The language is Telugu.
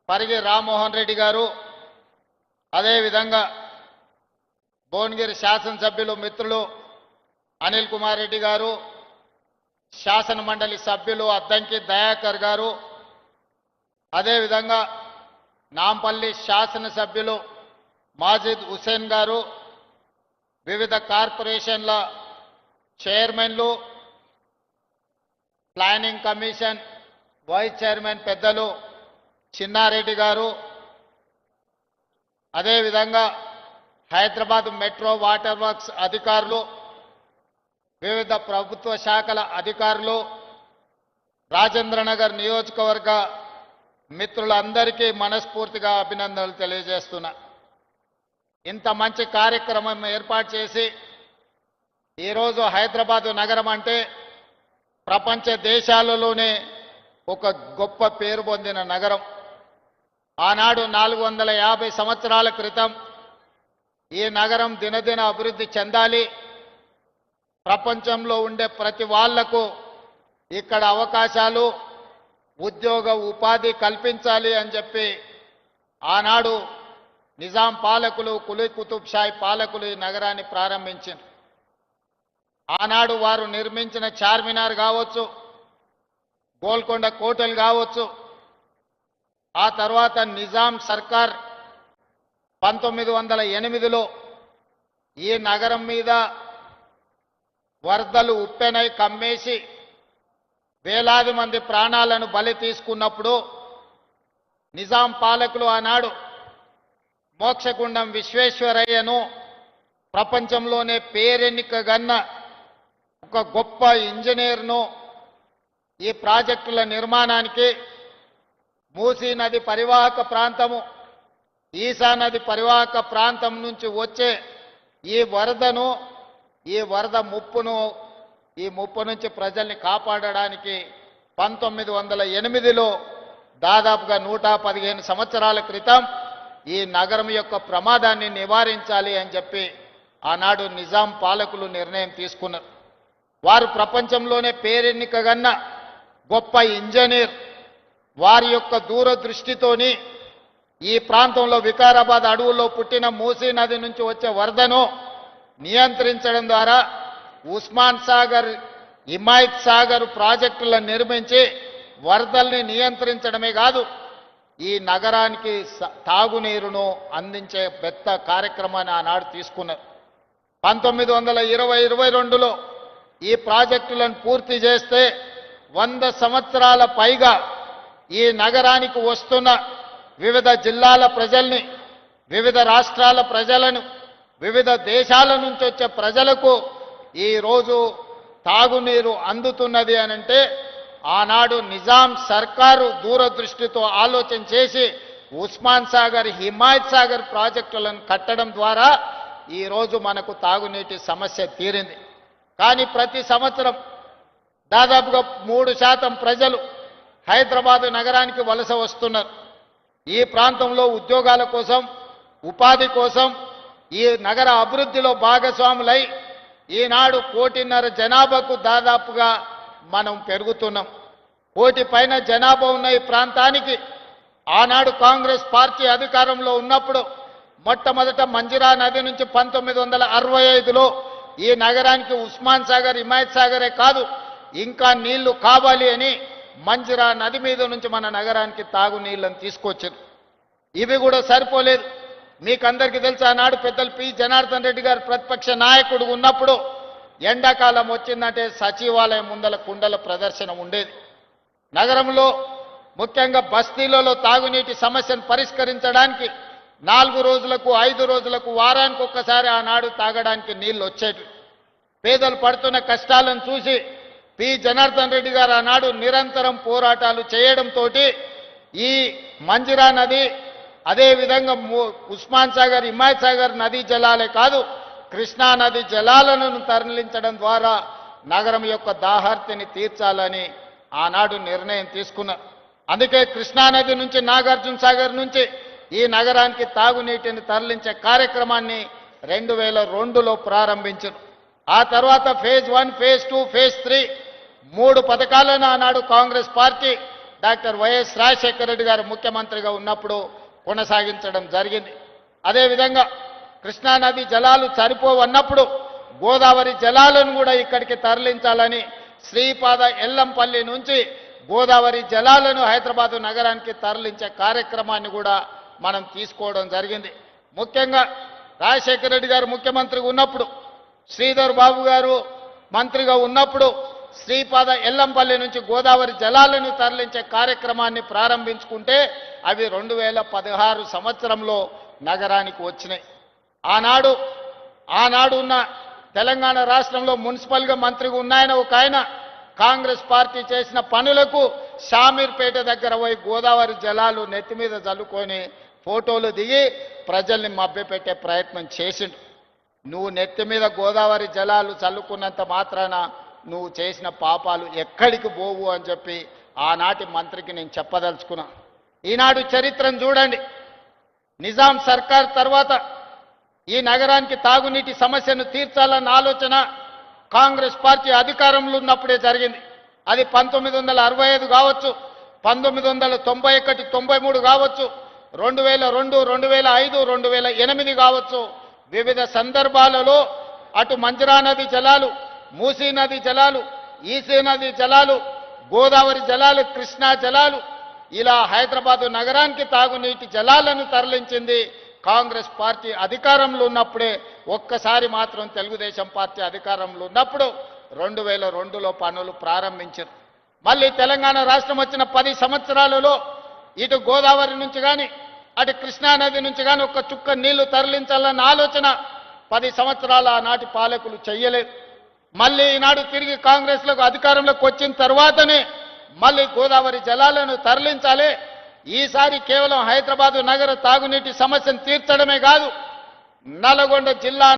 పరిగి రామ్మోహన్ రెడ్డి గారు, అదేవిధంగా భువనగిరి శాసనసభ్యులు మిత్రులు అనిల్ కుమార్ రెడ్డి గారు, శాసన మండలి సభ్యులు అద్దంకి దయాకర్ గారు, అదేవిధంగా నాంపల్లి శాసనసభ్యులు మాజిద్ హుసేన్ గారు, వివిధ కార్పొరేషన్ల చైర్మన్లు, ప్లానింగ్ కమిషన్ వైస్ చైర్మన్ పెద్దలు చిన్నారెడ్డి గారు, అదేవిధంగా హైదరాబాద్ మెట్రో వాటర్ వర్క్స్ అధికారులు, వివిధ ప్రభుత్వ శాఖల అధికారులు, రాజేంద్రనగర్ నియోజకవర్గ మిత్రులందరికీ మనస్ఫూర్తిగా అభినందనలు తెలియజేస్తున్నా. ఇంత మంచి కార్యక్రమం ఏర్పాటు చేసి ఈరోజు హైదరాబాదు నగరం అంటే ప్రపంచ దేశాలలోనే ఒక గొప్ప పేరు పొందిన నగరం. ఆనాడు 450 సంవత్సరాల క్రితం ఈ నగరం దినదిన అభివృద్ధి చెందాలి, ప్రపంచంలో ఉండే ప్రతి వాళ్లకు ఇక్కడ అవకాశాలు, ఉద్యోగ ఉపాధి కల్పించాలి అని చెప్పి ఆనాడు నిజాం పాలకులు, కులీ కుతుబ్ షాహీ పాలకులు ఈ నగరాన్ని ప్రారంభించారు. ఆనాడు వారు నిర్మించిన చార్మినార్ కావచ్చు, గోల్కొండ కోటలు కావచ్చు, ఆ తర్వాత నిజాం సర్కార్ 1908లో ఈ నగరం మీద వరదలు ఉప్పెనై కమ్మేసి వేలాది మంది ప్రాణాలను బలి తీసుకున్నప్పుడు నిజాం పాలకులు ఆనాడు మోక్షగుండం విశ్వేశ్వరయ్యను ప్రపంచంలోనే పేరెన్నికగన్న ఒక గొప్ప ఇంజనీర్ను ఈ ప్రాజెక్టుల నిర్మాణానికి, మూసీ నది పరివాహక ప్రాంతము, ఈశా నది పరివాహక ప్రాంతం నుంచి వచ్చే ఈ వరదను, ఈ వరద ముప్పును, ఈ ముప్పు నుంచి ప్రజల్ని కాపాడడానికి 1908లో దాదాపుగా 115 సంవత్సరాల క్రితం ఈ నగరం యొక్క ప్రమాదాన్ని నివారించాలి అని చెప్పి ఆనాడు నిజాం పాలకులు నిర్ణయం తీసుకున్నారు. వారు ప్రపంచంలోనే పేరెన్నికగన్న గొప్ప ఇంజనీర్. వారి యొక్క దూరదృష్టితోని ఈ ప్రాంతంలో వికారాబాద్ అడవుల్లో పుట్టిన మూసీ నది నుంచి వచ్చే వరదను నియంత్రించడం ద్వారా ఉస్మాన్ సాగర్, హిమాయత్ సాగర్ ప్రాజెక్టులను నిర్మించి వరదల్ని నియంత్రించడమే కాదు, ఈ నగరానికి తాగునీరును అందించే పెద్ద కార్యక్రమాన్ని ఆనాడు తీసుకున్నారు. 1920-22లో ఈ ప్రాజెక్టులను పూర్తి చేస్తే 100 సంవత్సరాల పైగా ఈ నగరానికి వస్తున్న వివిధ జిల్లాల ప్రజల్ని, వివిధ రాష్ట్రాల ప్రజలను, వివిధ దేశాల నుంచి వచ్చే ప్రజలకు ఈరోజు తాగునీరు అందుతున్నది అనంటే ఆనాడు నిజాం సర్కారు దూరదృష్టితో ఆలోచన చేసి ఉస్మాన్ సాగర్, హిమాయత్ సాగర్ ప్రాజెక్టులను కట్టడం ద్వారా ఈరోజు మనకు తాగునీటి సమస్య తీరింది. కానీ ప్రతి సంవత్సరం దాదాపుగా 3% ప్రజలు హైదరాబాదు నగరానికి వలస వస్తున్నారు. ఈ ప్రాంతంలో ఉద్యోగాల కోసం, ఉపాధి కోసం, ఈ నగర అభివృద్ధిలో భాగస్వాములై ఈనాడు 1.5 కోటి జనాభాకు దాదాపుగా మనం పెరుగుతున్నాం. 1 కోటి పైన జనాభా ఉన్న ఈ ప్రాంతానికి ఆనాడు కాంగ్రెస్ పార్టీ అధికారంలో ఉన్నప్పుడు మొట్టమొదట మంజిరా నది నుంచి 1965లో ఈ నగరానికి ఉస్మాన్ సాగర్, హిమాయత్ సాగరే కాదు ఇంకా నీళ్లు కావాలి అని మంజిరా నది మీద నుంచి మన నగరానికి తాగునీళ్లను తీసుకొచ్చారు. ఇవి కూడా సరిపోలేదు. మీకందరికీ తెలుసు, ఆనాడు పెద్దలు పి జనార్దన్ రెడ్డి గారు ప్రతిపక్ష నాయకుడు ఉన్నప్పుడు ఎండాకాలం వచ్చిందంటే సచివాలయం ముందల కుండల ప్రదర్శన ఉండేది. నగరంలో ముఖ్యంగా బస్తీలలో తాగునీటి సమస్యను పరిష్కరించడానికి 4 రోజులకు, 5 రోజులకు, వారానికి ఒక్కసారి ఆనాడు తాగడానికి నీళ్లు వచ్చేవి. పేదలు పడుతున్న కష్టాలను చూసి పి జనార్దన్ రెడ్డి గారు ఆనాడు నిరంతరం పోరాటాలు చేయడంతో ఈ మంజిరా నది, అదేవిధంగా ఉస్మాన్ సాగర్, హిమాయత్ సాగర్ నదీ జలాలే కాదు కృష్ణా నది జలాలను తరలించడం ద్వారా నగరం యొక్క దాహార్తిని తీర్చాలని ఆనాడు నిర్ణయం తీసుకున్నారు. అందుకే కృష్ణా నది నుంచి, నాగార్జున సాగర్ నుంచి ఈ నగరానికి తాగునీటిని తరలించే కార్యక్రమాన్ని 2002లో ప్రారంభించారు. ఆ తర్వాత ఫేజ్ 1, ఫేజ్ 2, ఫేజ్ 3 3 పథకాలను ఆనాడు Congress party doctor YS Rajasekhara Reddy గారు ముఖ్యమంత్రిగా ఉన్నప్పుడు కొనసాగించడం జరిగింది. అదేవిధంగా కృష్ణానది జలాలు సరిపోవన్నప్పుడు గోదావరి జలాలను కూడా ఇక్కడికి తరలించాలని శ్రీపాద ఎల్లంపల్లి నుంచి గోదావరి జలాలను హైదరాబాదు నగరానికి తరలించే కార్యక్రమాన్ని కూడా మనం తీసుకోవడం జరిగింది. ముఖ్యంగా రాజశేఖర రెడ్డి గారు ముఖ్యమంత్రిగా ఉన్నప్పుడు, శ్రీధర్ బాబు గారు మంత్రిగా ఉన్నప్పుడు శ్రీపాద ఎల్లంపల్లి నుంచి గోదావరి జలాలను తరలించే కార్యక్రమాన్ని ప్రారంభించుకుంటే అవి 2016 సంవత్సరంలో నగరానికి వచ్చినాయి. ఆనాడు ఉన్న తెలంగాణ రాష్ట్రంలో మున్సిపల్గా మంత్రిగా ఉన్నాయన ఒక ఆయన కాంగ్రెస్ పార్టీ చేసిన పనులకు షామీర్పేట దగ్గర పోయి గోదావరి జలాలు నెత్తి మీద జల్లుకొని ఫోటోలు దిగి ప్రజల్ని మభ్యపెట్టే ప్రయత్నం చేసిండు. నువ్వు నెత్తి మీద గోదావరి జలాలు చల్లుకున్నంత మాత్రాన నువ్వు చేసిన పాపాలు ఎక్కడికి పోవు అని చెప్పి ఆనాటి మంత్రికి నేను చెప్పదలుచుకున్నా. ఈనాడు చరిత్రను చూడండి. నిజాం సర్కార్ తర్వాత ఈ నగరానికి తాగునీటి సమస్యను తీర్చాలన్న ఆలోచన కాంగ్రెస్ పార్టీ అధికారంలో ఉన్నప్పుడే జరిగింది. అది 1965 కావచ్చు, 1991, 93 కావచ్చు, 2002, 2005, 2008 కావచ్చు. వివిధ సందర్భాలలో అటు మంజరా నది జలాలు, మూసీ నది జలాలు, ఈసీ నది జలాలు, గోదావరి జలాలు, కృష్ణా జలాలు, ఇలా హైదరాబాదు నగరానికి తాగునీటి జలాలను తరలించింది కాంగ్రెస్ పార్టీ అధికారంలో ఉన్నప్పుడే. ఒక్కసారి మాత్రం తెలుగుదేశం పార్టీ అధికారంలో ఉన్నప్పుడు 2002లో పనులు ప్రారంభించారు. మళ్ళీ తెలంగాణ రాష్ట్రం వచ్చిన 10 సంవత్సరాలలో ఇటు గోదావరి నుంచి కానీ అటు కృష్ణానది నుంచి కానీ ఒక్క చుక్క నీళ్లు తరలించాలన్న ఆలోచన 10 సంవత్సరాల ఆనాటి పాలకులు చెయ్యలేదు. మళ్ళీ ఈనాడు తిరిగి కాంగ్రెస్లకు అధికారంలోకి వచ్చిన తర్వాతనే మళ్ళీ గోదావరి జలాలను తరలించాలి. ఈసారి కేవలం హైదరాబాదు నగర తాగునీటి సమస్యను తీర్చడమే కాదు, నల్గొండ జిల్లా